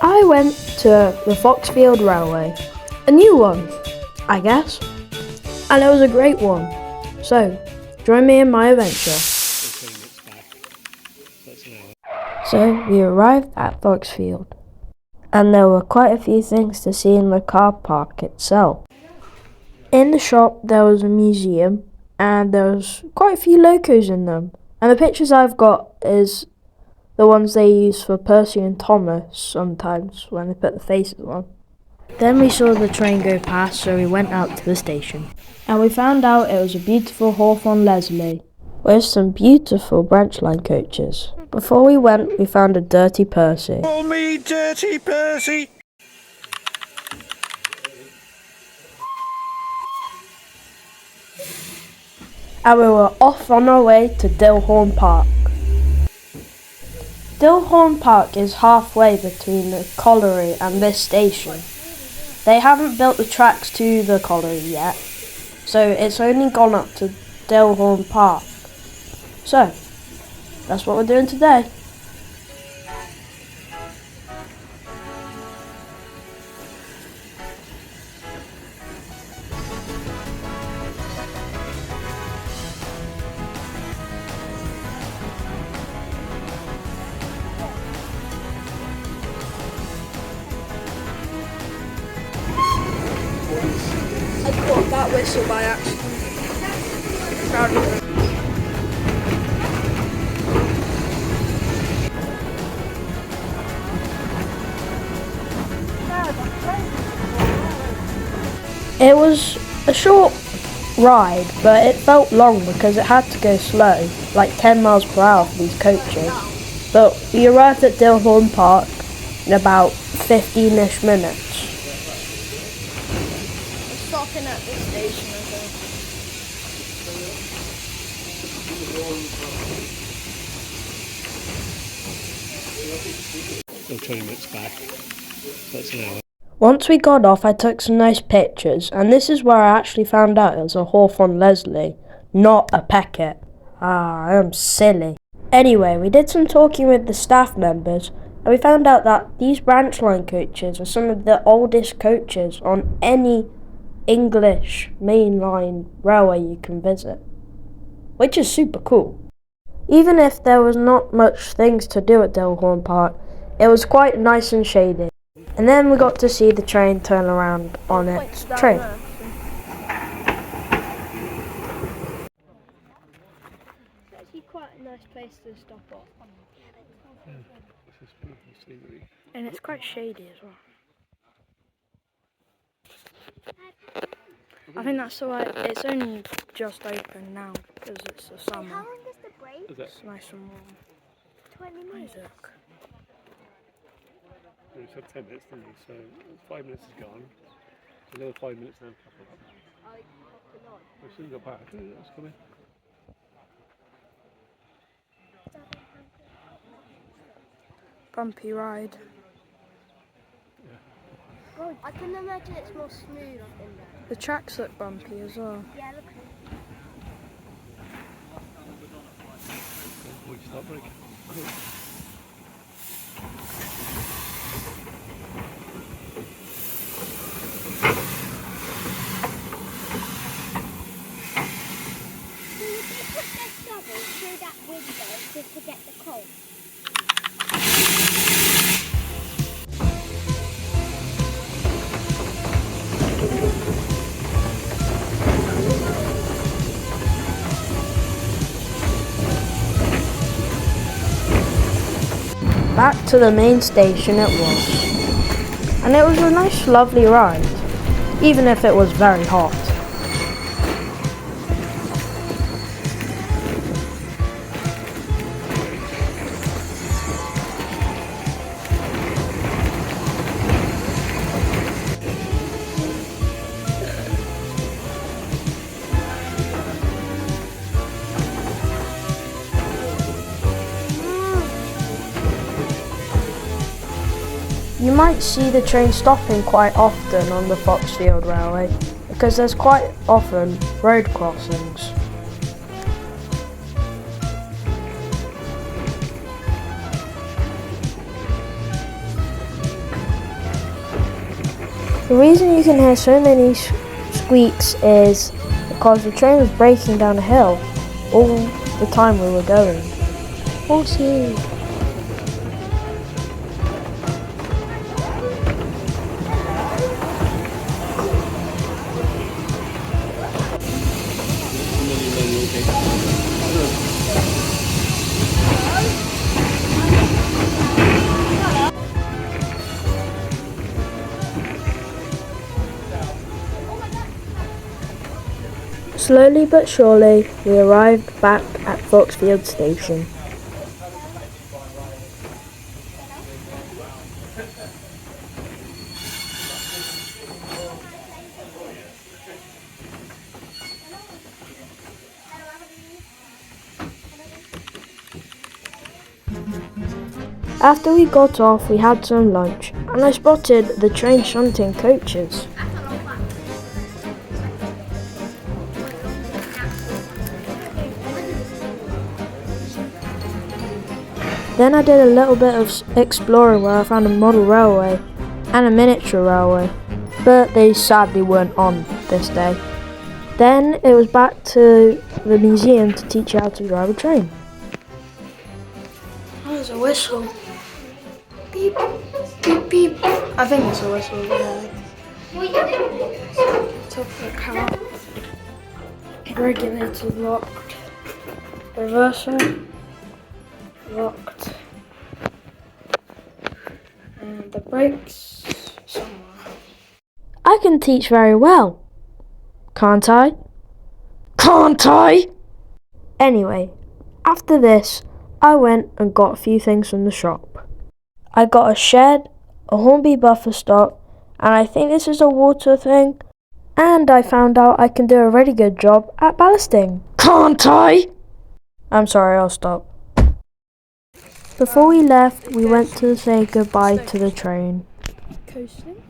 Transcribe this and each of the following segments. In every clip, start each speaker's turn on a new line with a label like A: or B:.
A: I went to the Foxfield Railway, a new one, I guess, and it was a great one. So, join me in my adventure. So, we arrived at Foxfield, and there were quite a few things to see in the car park itself. In the shop, there was a museum, and there was quite a few locos in them. And the pictures I've got is the ones they use for Percy and Thomas sometimes when they put the faces on. Then we saw the train go past, so we went out to the station. And we found out it was a beautiful Hawthorne Leslie with some beautiful branch line coaches. Before we went, we found a dirty Percy.
B: Oh, me dirty Percy!
A: And we were off on our way to Dilhorn Park. Dilhorn Park is halfway between the colliery and this station. They haven't built the tracks to the colliery yet, so it's only gone up to Dilhorn Park. So, that's what we're doing today. I caught that whistle by accident. It was a short ride, but it felt long because it had to go slow, like 10 miles per hour for these coaches. But we arrived at Dilhorn Park in about 15-ish minutes.
C: Stopping at this station, I think.
B: Still 20 minutes back. That's an hour.
A: Once we got off, I took some nice pictures, and this is where I actually found out it was a Hawthorne Leslie, not a Peckett. I am silly. Anyway, we did some talking with the staff members, and we found out that these branch line coaches are some of the oldest coaches on any English mainline railway you can visit, which is super cool. Even if there was not much things to do at Dilhorn Park, it was quite nice and shady. And then we got to see the train turn around on its train.
C: It's actually quite a nice place to stop off.
A: And it's quite shady as well. I think that's why it's only just open now because it's the summer.
C: How long is the break?
A: It's nice and warm.
C: 20 minutes.
A: Isaac.
B: We just had 10 minutes, didn't we? So 5 minutes is gone. Another 5 minutes now. As soon as I got back, that's coming.
A: Bumpy ride.
C: God, I can imagine it's more smooth in there.
A: The tracks look bumpy as well.
C: Yeah, look.
B: We start breaking.
C: Through that window just to get the coal.
A: Back to the main station it was. And it was a nice lovely ride, even if it was very hot. You might see the train stopping quite often on the Foxfield Railway because there's quite often road crossings. The reason you can hear so many squeaks is because the train was braking down a hill all the time we were going. Horsey! Slowly but surely, we arrived back at Foxfield station. After we got off, we had some lunch, and I spotted the train shunting coaches. Then I did a little bit of exploring where I found a model railway and a miniature railway, but they sadly weren't on this day. Then it was back to the museum to teach you how to drive a train.
D: Oh, there's a whistle. Beep, beep, beep. I think it's a whistle, yeah. Top of the car. Regulator locked. Reverser locked. And the brakes somewhere.
A: I can teach very well, can't I? Can't I? Anyway, after this, I went and got a few things from the shop. I got a shed, a Hornby buffer stop, and I think this is a water thing. And I found out I can do a really good job at ballasting. Can't I? I'm sorry, I'll stop. Before we left, we went to say goodbye to the train.
D: Coasting.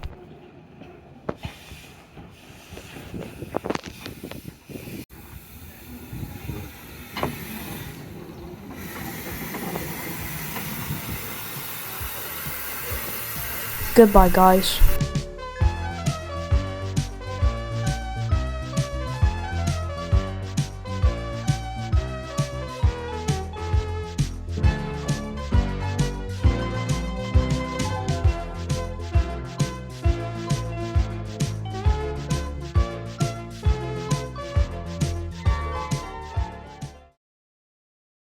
A: Goodbye, guys.